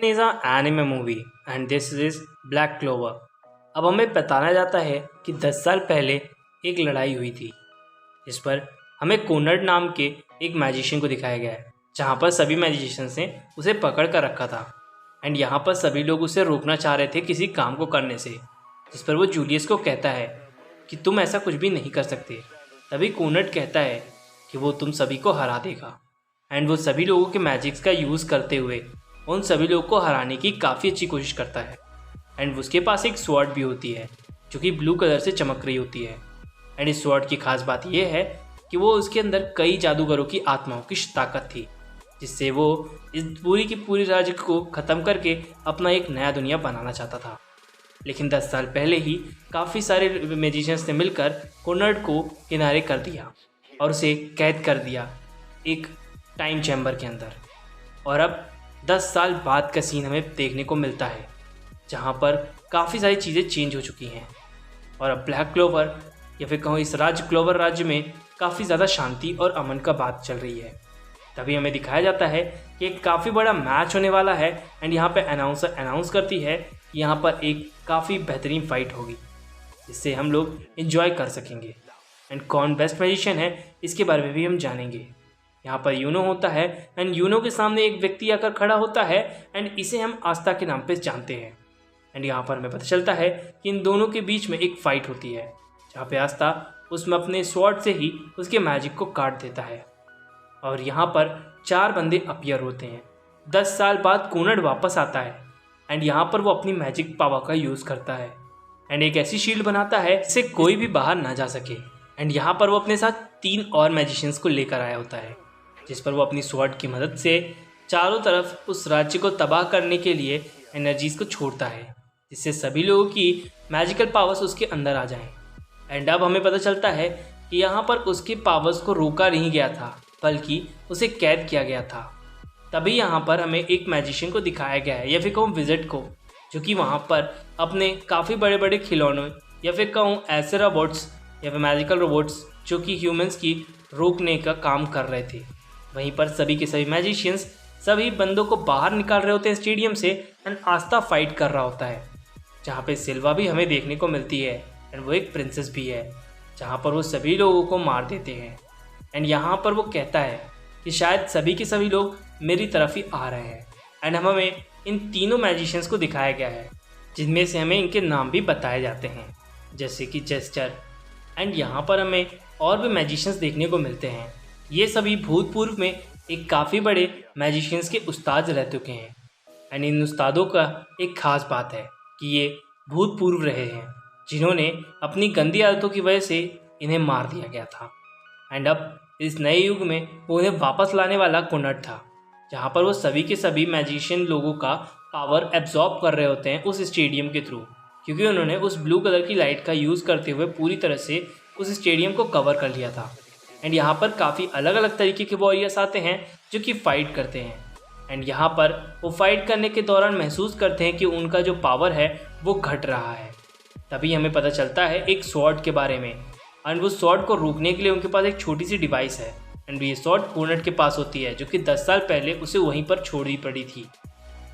is an anime movie and this is black clover. अब हमें बताया जाता है कि 10 साल पहले एक लड़ाई हुई थी जिस पर हमें कोनर्ड नाम के एक मैजिशियन को दिखाया गया है, जहाँ पर सभी मैजिशियंस ने उसे पकड़ कर रखा था एंड यहाँ पर सभी लोग उसे रोकना चाह रहे थे किसी काम को करने से, जिस पर वो जूलियस को कहता है कि तुम ऐसा कुछ भी नहीं कर सकते। तभी कोनर्ड कहता है कि वो तुम सभी को हरा देगा एंड वो सभी लोगों के मैजिक्स का यूज़ करते हुए उन सभी लोगों को हराने की काफ़ी अच्छी कोशिश करता है। एंड उसके पास एक स्वॉर्ड भी होती है जो कि ब्लू कलर से चमक रही होती है। एंड इस स्वॉर्ड की खास बात यह है कि वो उसके अंदर कई जादूगरों की आत्माओं की ताकत थी, जिससे वो इस पूरी की पूरी राज्य को ख़त्म करके अपना एक नया दुनिया बनाना चाहता था। लेकिन 10 साल पहले ही काफ़ी सारे मैजिशियंस ने मिलकर कोनर्ड को किनारे कर दिया और उसे कैद कर दिया एक टाइम चैम्बर के अंदर। और अब 10 साल बाद का सीन हमें देखने को मिलता है जहाँ पर काफ़ी सारी चीज़ें चेंज हो चुकी हैं और अब ब्लैक क्लोवर या फिर कहूँ इस क्लोवर राज्य में काफ़ी ज़्यादा शांति और अमन का बात चल रही है। तभी हमें दिखाया जाता है कि एक काफ़ी बड़ा मैच होने वाला है एंड यहाँ पे अनाउंसर अनाउंस करती है यहाँ पर एक काफ़ी बेहतरीन फाइट होगी जिससे हम लोग इन्जॉय कर सकेंगे एंड कौन बेस्ट मैजिशियन है इसके बारे में भी हम जानेंगे। यहाँ पर यूनो होता है एंड यूनो के सामने एक व्यक्ति आकर खड़ा होता है एंड इसे हम आस्था के नाम पे जानते हैं। एंड यहाँ पर हमें पता चलता है कि इन दोनों के बीच में एक फ़ाइट होती है जहाँ पे आस्था उसमें अपने स्वॉर्ड से ही उसके मैजिक को काट देता है और यहाँ पर 4 बंदे अपीयर होते हैं। 10 साल बाद कोनर्ड वापस आता है एंड यहाँ पर वो अपनी मैजिक पावर का यूज़ करता है एंड एक ऐसी शील्ड बनाता है जिससे कोई भी बाहर ना जा सके। एंड यहाँ पर वो अपने साथ 3 और मैजिशियंस को लेकर आया होता है जिस पर वो अपनी स्वॉर्ड की मदद से चारों तरफ उस राज्य को तबाह करने के लिए एनर्जीज को छोड़ता है जिससे सभी लोगों की मैजिकल पावर्स उसके अंदर आ जाएं। एंड अब हमें पता चलता है कि यहाँ पर उसके पावर्स को रोका नहीं गया था बल्कि उसे कैद किया गया था। तभी यहाँ पर हमें एक मैजिशियन को दिखाया गया है या फिर कहूँ विजिट को, जो कि वहाँ पर अपने काफ़ी बड़े बड़े खिलौनों या फिर कहूँ ऐसे रोबोट्स या फिर मैजिकल रोबोट्स जो कि ह्यूमंस की रोकने का काम कर रहे थे। वहीं पर सभी के सभी मैजिशियंस सभी बंदों को बाहर निकाल रहे होते हैं स्टेडियम से एंड आस्था फाइट कर रहा होता है, जहाँ पे सिल्वा भी हमें देखने को मिलती है एंड वो एक प्रिंसेस भी है, जहाँ पर वो सभी लोगों को मार देते हैं। एंड यहाँ पर वो कहता है कि शायद सभी के सभी लोग मेरी तरफ ही आ रहे हैं। एंड हमें इन तीनों मैजिशियंस को दिखाया गया है जिनमें से हमें इनके नाम भी बताए जाते हैं जैसे कि जेस्टर। एंड यहाँ पर हमें और भी मैजिशियंस देखने को मिलते हैं। ये सभी भूतपूर्व में एक काफ़ी बड़े मैजिशियंस के उस्ताद रह चुके हैं एंड इन उस्तादों का एक ख़ास बात है कि ये भूतपूर्व रहे हैं जिन्होंने अपनी गंदी आदतों की वजह से इन्हें मार दिया गया था। एंड अब इस नए युग में वो उन्हें वापस लाने वाला कोनर्ड था, जहाँ पर वो सभी के सभी मैजिशियन लोगों का पावर एब्जॉर्ब कर रहे होते हैं उस स्टेडियम के थ्रू, क्योंकि उन्होंने उस ब्लू कलर की लाइट का यूज़ करते हुए पूरी तरह से उस स्टेडियम को कवर कर लिया था। एंड यहाँ पर काफ़ी अलग अलग तरीके के वॉरियर्स आते हैं जो कि फ़ाइट करते हैं एंड यहाँ पर वो फाइट करने के दौरान महसूस करते हैं कि उनका जो पावर है वो घट रहा है। तभी हमें पता चलता है एक स्वॉर्ड के बारे में एंड वो स्वॉर्ड को रोकने के लिए उनके पास एक छोटी सी डिवाइस है एंड ये स्वॉर्ड कोनर्ड के पास होती है जो कि 10 साल पहले उसे वहीं पर छोड़ी पड़ी थी।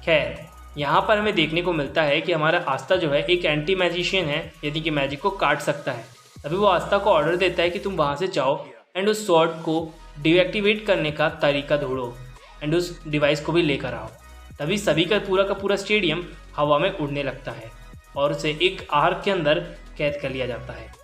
खैर, यहाँ पर हमें देखने को मिलता है कि हमारा आस्था जो है एक एंटी मैजिशियन है, यानी कि मैजिक को काट सकता है। तभी वो आस्था को ऑर्डर देता है कि तुम वहाँ से जाओ एंड उस स्वॉर्ड को डीएक्टिवेट करने का तरीका ढूंढो एंड उस डिवाइस को भी लेकर आओ। तभी सभी का पूरा स्टेडियम हवा में उड़ने लगता है और उसे एक आर्क के अंदर कैद कर लिया जाता है।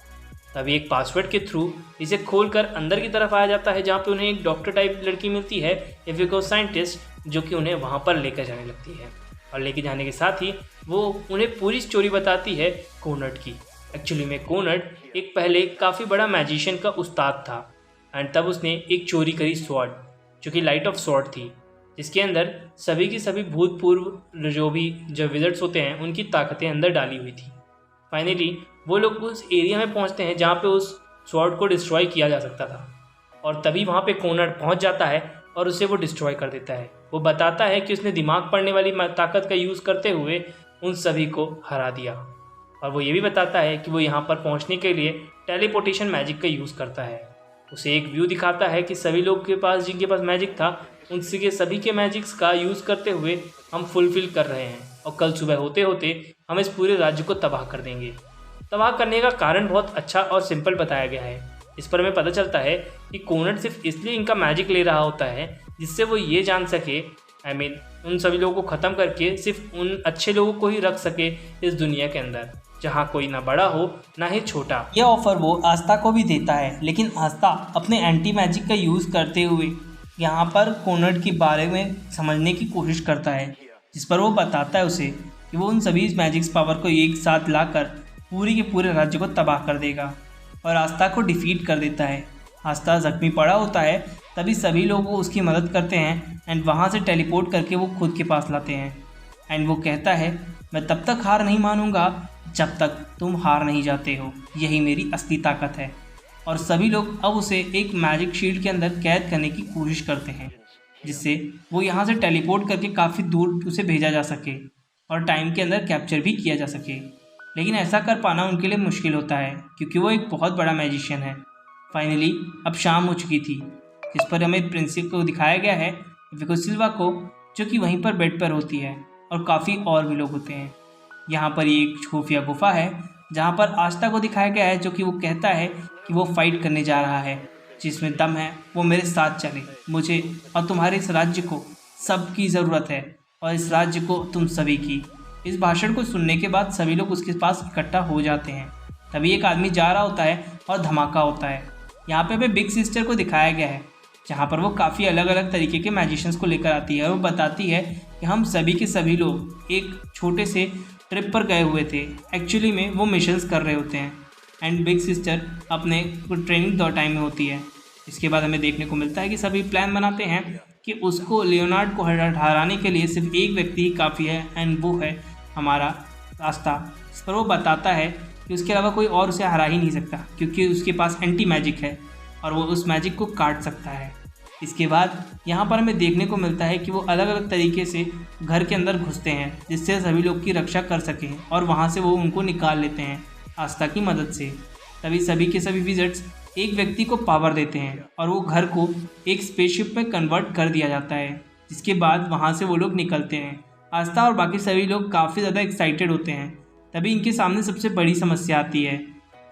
तभी एक पासवर्ड के थ्रू इसे खोलकर अंदर की तरफ आया जाता है, जहाँ पे उन्हें एक डॉक्टर टाइप लड़की मिलती है या फिर कोई साइंटिस्ट जो कि उन्हें वहाँ पर लेकर जाने लगती है। और लेकर जाने के साथ ही वो उन्हें पूरी स्टोरी बताती है कोनर्ड की। एक्चुअली में कोनर्ड एक पहले काफ़ी बड़ा मैजिशियन का उस्ताद था एंड तब उसने एक चोरी करी स्वॉर्ड जो कि लाइट ऑफ स्वॉर्ड थी, जिसके अंदर सभी की सभी भूतपूर्व जो विज़र्ड्स होते हैं उनकी ताकतें अंदर डाली हुई थी। फाइनली वो लोग उस एरिया में पहुंचते हैं जहां पे उस स्वॉर्ड को डिस्ट्रॉय किया जा सकता था और तभी वहां पे कोनर्ड पहुंच जाता है और उसे वो डिस्ट्रॉय कर देता है। वो बताता है कि उसने दिमाग पढ़ने वाली ताकत का यूज़ करते हुए उन सभी को हरा दिया और वो ये भी बताता है कि वो यहाँ पर पहुँचने के लिए टेलीपोर्टेशन मैजिक का यूज़ करता है। उसे एक व्यू दिखाता है कि सभी लोग के पास जिनके पास मैजिक था उनसे के सभी के मैजिक्स का यूज़ करते हुए हम फुलफिल कर रहे हैं और कल सुबह होते होते हम इस पूरे राज्य को तबाह कर देंगे। तबाह करने का कारण बहुत अच्छा और सिंपल बताया गया है। इस पर हमें पता चलता है कि कोनट सिर्फ इसलिए इनका मैजिक ले रहा होता है जिससे वो ये जान सके, उन सभी लोगों को ख़त्म करके सिर्फ उन अच्छे लोगों को ही रख सके इस दुनिया के अंदर, जहाँ कोई ना बड़ा हो ना ही छोटा। यह ऑफर वो आस्था को भी देता है, लेकिन आस्था अपने एंटी मैजिक का यूज़ करते हुए यहाँ पर कोनट के बारे में समझने की कोशिश करता है, जिस पर वो बताता है उसे कि वो उन सभी मैजिक्स पावर को एक साथ लाकर पूरी के पूरे राज्य को तबाह कर देगा और आस्था को डिफीट कर देता है। आस्था जख्मी पड़ा होता है, तभी सभी लोग वो उसकी मदद करते हैं एंड वहाँ से टेलीपोर्ट करके वो खुद के पास लाते हैं। एंड वो कहता है, मैं तब तक हार नहीं मानूंगा जब तक तुम हार नहीं जाते हो, यही मेरी असली ताकत है। और सभी लोग अब उसे एक मैजिक शील्ड के अंदर कैद करने की कोशिश करते हैं, जिससे वो यहाँ से टेलीपोर्ट करके काफ़ी दूर उसे भेजा जा सके और टाइम के अंदर कैप्चर भी किया जा सके। लेकिन ऐसा कर पाना उनके लिए मुश्किल होता है क्योंकि वो एक बहुत बड़ा मैजिशियन है। फाइनली अब शाम हो चुकी थी, जिस पर हमें प्रिंसिप को दिखाया गया है, विको सिल्वा को, जो कि वहीं पर बेड पर होती है और काफ़ी और भी लोग होते हैं। यहाँ पर ये एक खुफिया गुफा है जहाँ पर आस्था को दिखाया गया है, जो कि वो कहता है कि वो फाइट करने जा रहा है, जिसमें दम है वो मेरे साथ चले। मुझे और तुम्हारे इस राज्य को सबकी ज़रूरत है और इस राज्य को तुम सभी की। इस भाषण को सुनने के बाद सभी लोग उसके पास इकट्ठा हो जाते हैं। तभी एक आदमी जा रहा होता है और धमाका होता है। यहाँ पे बिग सिस्टर को दिखाया गया है, जहाँ पर वो काफ़ी अलग अलग तरीके के मैजिशियंस को लेकर आती है और वो बताती है कि हम सभी के सभी लोग एक छोटे से ट्रिप पर गए हुए थे। एक्चुअली में वो मिशंस कर रहे होते हैं एंड बिग सिस्टर अपने ट्रेनिंग टाइम में होती है। इसके बाद हमें देखने को मिलता है कि सभी प्लान बनाते हैं कि उसको लियोनार्ड को हराने के लिए सिर्फ एक व्यक्ति ही काफ़ी है एंड वो है हमारा आस्था। इस पर वो बताता है कि उसके अलावा कोई और उसे हरा ही नहीं सकता क्योंकि उसके पास एंटी मैजिक है और वो उस मैजिक को काट सकता है। इसके बाद यहाँ पर हमें देखने को मिलता है कि वो अलग अलग तरीके से घर के अंदर घुसते हैं जिससे सभी लोग की रक्षा कर सकें और वहाँ से वो उनको निकाल लेते हैं आस्था की मदद से। तभी सभी के सभी विजिट्स एक व्यक्ति को पावर देते हैं और वो घर को एक स्पेसशिप में कन्वर्ट कर दिया जाता है, जिसके बाद वहाँ से वो लोग निकलते हैं। आस्था और बाकी सभी लोग काफ़ी ज़्यादा एक्साइटेड होते हैं। तभी इनके सामने सबसे बड़ी समस्या आती है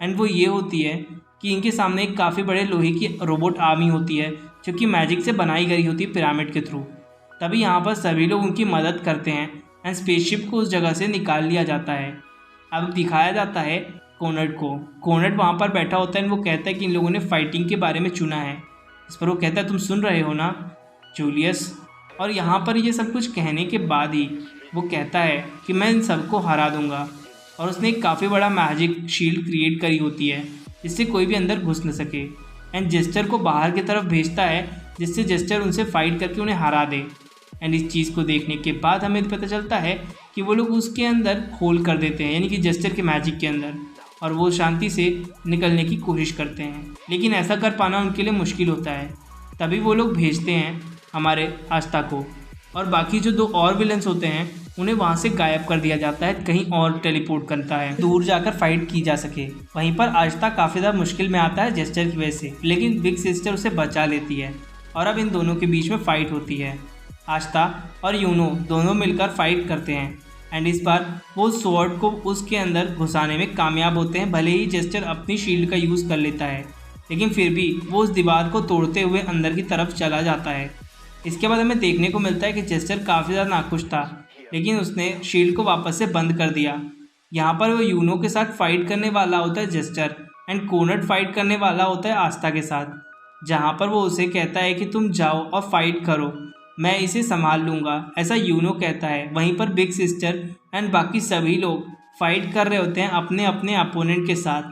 एंड वो ये होती है कि इनके सामने एक काफ़ी बड़े लोहे की रोबोट आर्मी होती है जो कि मैजिक से बनाई गई होती है पिरामिड के थ्रू। तभी यहाँ पर सभी लोग उनकी मदद करते हैं एंड स्पेसशिप को उस जगह से निकाल लिया जाता है। अब दिखाया जाता है कोनट को। कोनट वहाँ पर बैठा होता है एंड वो कहता है कि इन लोगों ने फाइटिंग के बारे में चुना है। इस पर वो कहता है, तुम सुन रहे हो ना जूलियस। और यहाँ पर ये सब कुछ कहने के बाद ही वो कहता है कि मैं इन सबको हरा दूंगा। और उसने एक काफ़ी बड़ा मैजिक शील्ड क्रिएट करी होती है जिससे कोई भी अंदर घुस न सके एंड जेस्टर को बाहर की तरफ भेजता है जिससे जेस्टर उनसे फाइट करके उन्हें हरा दे। एंड इस चीज़ को देखने के बाद हमें पता चलता है कि वो लोग उसके अंदर होल कर देते हैं, यानी कि जेस्टर के मैजिक के अंदर, और वो शांति से निकलने की कोशिश करते हैं। लेकिन ऐसा कर पाना उनके लिए मुश्किल होता है। तभी वो लोग भेजते हैं हमारे आस्था को और बाकी जो दो और विलन्स होते हैं उन्हें वहाँ से गायब कर दिया जाता है, कहीं और टेलीपोर्ट करता है दूर जाकर फाइट की जा सके। वहीं पर आस्था काफ़ी ज़्यादा मुश्किल में आता है जेस्टर की वजह से, लेकिन बिग सिस्टर उसे बचा लेती है और अब इन दोनों के बीच में फ़ाइट होती है। आस्था और यूनो दोनों मिलकर फाइट करते हैं एंड इस बार वो स्वॉर्ड को उसके अंदर घुसाने में कामयाब होते हैं। भले ही जेस्टर अपनी शील्ड का यूज़ कर लेता है, लेकिन फिर भी वो उस दीवार को तोड़ते हुए अंदर की तरफ चला जाता है। इसके बाद हमें देखने को मिलता है कि जेस्टर काफ़ी ज़्यादा नाखुश था, लेकिन उसने शील्ड को वापस से बंद कर दिया। यहाँ पर वो यूनो के साथ फाइट करने वाला होता है जेस्टर एंड कोनट फाइट करने वाला होता है आस्था के साथ, जहाँ पर वो उसे कहता है कि तुम जाओ और फाइट करो, मैं इसे संभाल लूँगा, ऐसा यूनो कहता है। वहीं पर बिग सिस्टर एंड बाकी सभी लोग फाइट कर रहे होते हैं अपने अपने अपोनेंट के साथ,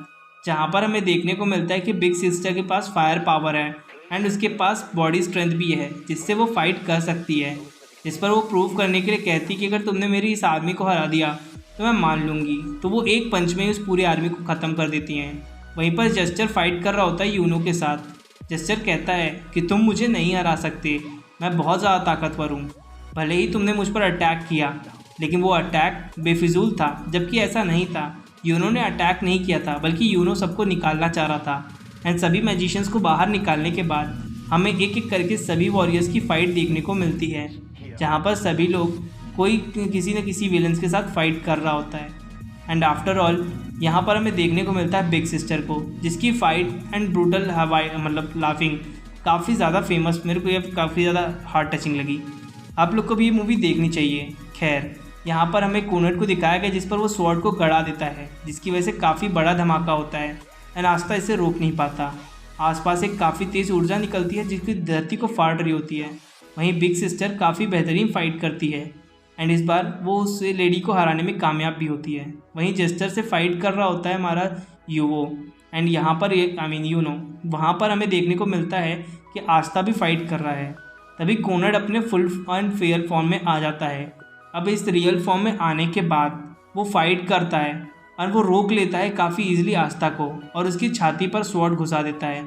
जहाँ पर हमें देखने को मिलता है कि बिग सिस्टर के पास फायर पावर है एंड उसके पास बॉडी स्ट्रेंथ भी है जिससे वो फाइट कर सकती है। इस पर वो प्रूव करने के लिए कहती कि अगर तुमने मेरी इस आर्मी को हरा दिया तो मैं मान लूँगी। तो वो एक पंच में ही उस पूरी आर्मी को ख़त्म कर देती हैं। वहीं पर जेस्टर फाइट कर रहा होता है यूनो के साथ। जेस्टर कहता है कि तुम मुझे नहीं हरा सकते, मैं बहुत ज़्यादा ताकतवर हूँ। भले ही तुमने मुझ पर अटैक किया, लेकिन वो अटैक बेफिजूल था, जबकि ऐसा नहीं था। यूनो ने अटैक नहीं किया था, बल्कि यूनो सबको निकालना चाह रहा था। एंड सभी मैजिशियंस को बाहर निकालने के बाद हमें एक एक करके सभी वॉरियर्स की फ़ाइट देखने को मिलती है, जहाँ पर सभी लोग कोई किसी न किसी विलन्स के साथ फाइट कर रहा होता है। एंड आफ्टर ऑल यहाँ पर हमें देखने को मिलता है बिग सिस्टर को, जिसकी फ़ाइट एंड ब्रूटल हवाई मतलब लाफिंग काफ़ी ज़्यादा फेमस, मेरे को ये काफ़ी ज़्यादा हार्ट टचिंग लगी। आप लोग को भी ये मूवी देखनी चाहिए। खैर, यहाँ पर हमें कोनट को दिखाया गया जिस पर वो स्वॉर्ड को गड़ा देता है, जिसकी वजह से काफ़ी बड़ा धमाका होता है एंड आस्था इसे रोक नहीं पाता। आसपास एक काफ़ी तेज़ ऊर्जा निकलती है जिसकी धरती को फाड़ रही होती है। वहीं बिग सिस्टर काफ़ी बेहतरीन फाइट करती है एंड इस बार वो उस लेडी को हराने में कामयाब भी होती है। वहीं जेस्टर से फाइट कर रहा होता है हमारा यूवो एंड यहाँ पर वहाँ पर हमें देखने को मिलता है कि आस्था भी फाइट कर रहा है। तभी कोनट अपने फुल एंड फेयर फॉर्म में आ जाता है। अब इस रियल फॉर्म में आने के बाद वो फाइट करता है और वो रोक लेता है काफ़ी इजीली आस्था को और उसकी छाती पर स्वॉर्ड घुसा देता है।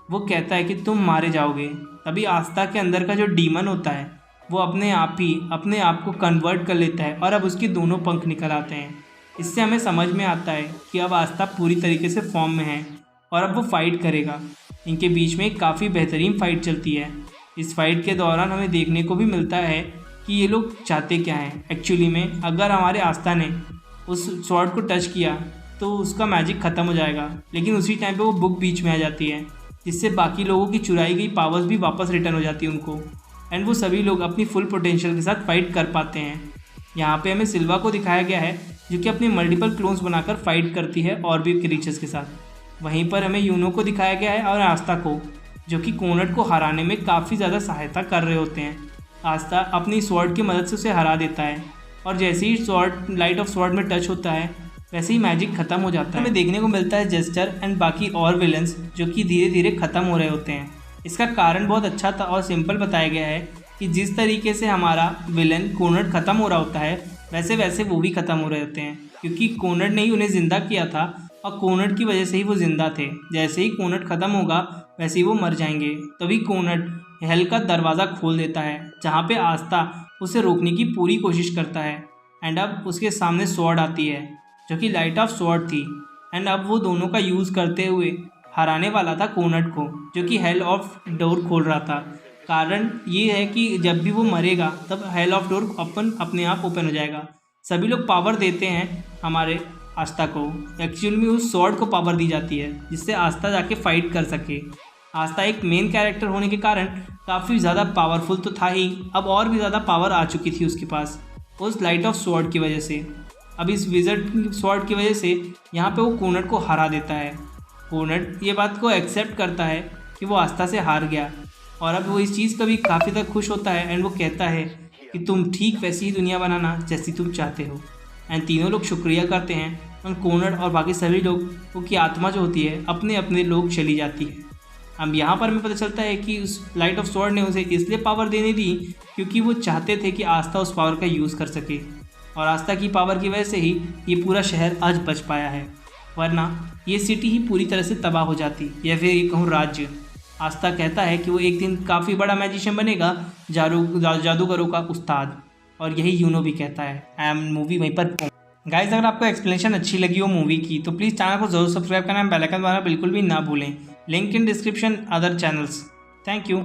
वो कहता है कि तुम मारे जाओगे। तभी आस्था के अंदर का जो डीमन होता है वो अपने आप को कन्वर्ट कर लेता है और अब उसके दोनों पंख निकल आते हैं। इससे हमें समझ में आता है कि अब आस्था पूरी तरीके से फॉर्म में है और अब वो फाइट करेगा। इनके बीच में काफ़ी बेहतरीन फाइट चलती है। इस फाइट के दौरान हमें देखने को भी मिलता है कि ये लोग चाहते क्या हैं। एक्चुअली में अगर हमारे आस्था ने उस स्वॉर्ड को टच किया तो उसका मैजिक ख़त्म हो जाएगा, लेकिन उसी टाइम पे वो बुक बीच में आ जाती है, जिससे बाकी लोगों की चुराई गई पावर्स भी वापस रिटर्न हो जाती है उनको एंड वो सभी लोग अपनी फुल पोटेंशियल के साथ फाइट कर पाते हैं। यहाँ पे हमें सिल्वा को दिखाया गया है जो कि अपनी मल्टीपल क्लोन्स बनाकर फाइट करती है और भी क्रीचर्स के साथ। वहीं पर हमें यूनो को दिखाया गया है और आस्था को, जो कि कोनट को हराने में काफ़ी ज़्यादा सहायता कर रहे होते हैं। आस्था अपनी स्वॉर्ड की मदद से उसे हरा देता है और जैसे ही स्वॉर्ड लाइट ऑफ स्वॉर्ड में टच होता है वैसे ही मैजिक ख़त्म हो जाता है। हमें देखने को मिलता है जेस्टर एंड बाकी और विलन्स जो कि धीरे धीरे ख़त्म हो रहे होते हैं। इसका कारण बहुत अच्छा था और सिंपल बताया गया है कि जिस तरीके से हमारा विलन कोनट ख़त्म हो रहा होता है वैसे वैसे वो भी ख़त्म हो रहे होते हैं, क्योंकि कोनट ने ही उन्हें ज़िंदा किया था और कोनट की वजह से ही वो ज़िंदा थे। जैसे ही कोनट ख़त्म होगा वैसे ही वो मर जाएंगे। तभी कोनट हेल का दरवाज़ा खोल देता है, जहाँ पे आस्था उसे रोकने की पूरी कोशिश करता है एंड अब उसके सामने स्वॉर्ड आती है जो कि लाइट ऑफ स्वॉर्ड थी एंड अब वो दोनों का यूज़ करते हुए हराने वाला था कोनट को, जो कि हेल ऑफ डोर खोल रहा था। कारण ये है कि जब भी वो मरेगा तब हेल ऑफ डोर अपने आप ओपन हो जाएगा। सभी लोग पावर देते हैं हमारे आस्था को। एक्चुअल में उस स्वॉर्ड को पावर दी जाती है जिससे आस्था जाके फाइट कर सके। आस्था एक मेन कैरेक्टर होने के कारण काफ़ी ज़्यादा पावरफुल तो था ही, अब और भी ज़्यादा पावर आ चुकी थी उसके पास उस लाइट ऑफ स्वॉर्ड की वजह से। अब इस विज़र्ड स्वॉर्ड की वजह से यहाँ पे वो कोनट को हरा देता है। कोनट ये बात को एक्सेप्ट करता है कि वो आस्था से हार गया और अब वो इस चीज़ का भी काफ़ी ज़्यादा खुश होता है एंड वो कहता है कि तुम ठीक वैसी ही दुनिया बनाना जैसी तुम चाहते हो। एंड तीनों लोग शुक्रिया करते हैं और कोनट और बाकी सभी लोग की आत्मा जो होती है अपने अपने लोग चली जाती है। अब यहाँ पर हमें पता चलता है कि उस लाइट ऑफ स्वॉर्ड ने उसे इसलिए पावर देने दी क्योंकि वो चाहते थे कि आस्था उस पावर का यूज़ कर सके और आस्था की पावर की वजह से ही ये पूरा शहर आज बच पाया है, वरना ये सिटी ही पूरी तरह से तबाह हो जाती या फिर ये कहूँ राज्य। आस्था कहता है कि वो एक दिन काफ़ी बड़ा मैजिशियन बनेगा, जादूगरों का उस्ताद, और यही यूनो भी कहता है। मूवी वहीं पर गाइस, अगर आपको एक्सप्लेनेशन अच्छी लगी हो मूवी की तो प्लीज़ चैनल को जरूर सब्सक्राइब करना, बेल आइकन दबाना बिल्कुल भी ना भूलें। Link in description other channels. Thank you.